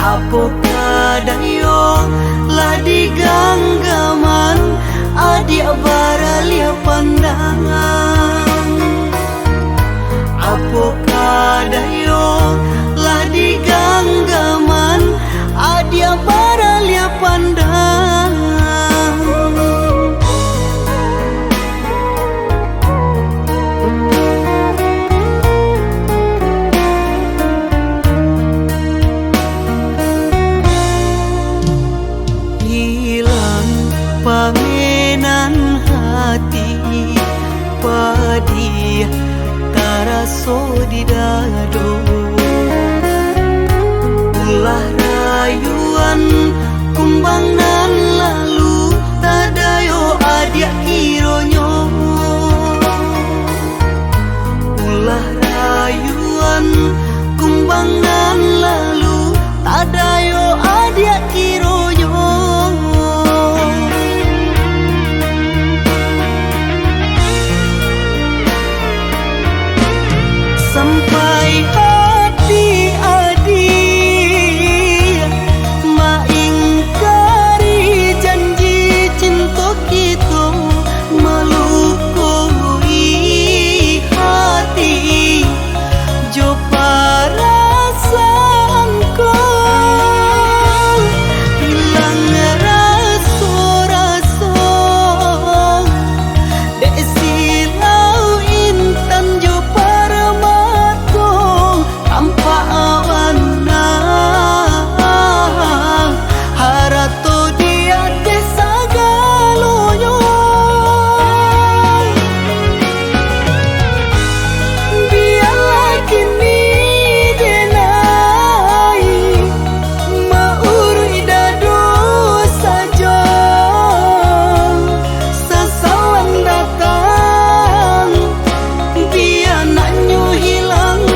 Apakah dayo lah diganggaman adik baralia pandangan. Apakah dayo lah diganggaman adik baralia pandangan. Pamenan hati padi taraso di dado. Ulah rayuan kumbangan lalu tadayo adia kironyo. Ulah rayuan kumbangan lalu tadayo adia kironyo. Sampai hati adik maingkari janji cinta kita melukui hati jo perasaanku hilang rasa-rasa dek silau intan jo tanpa awana harato dia desa galoyo. Biarlah kini denai mauri dado saja sesawan datang biar naknyo hilang.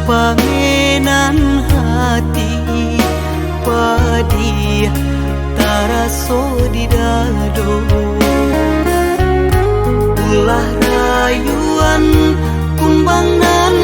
Pamenan hati padi taraso di dado. Ulah rayuan kumbangan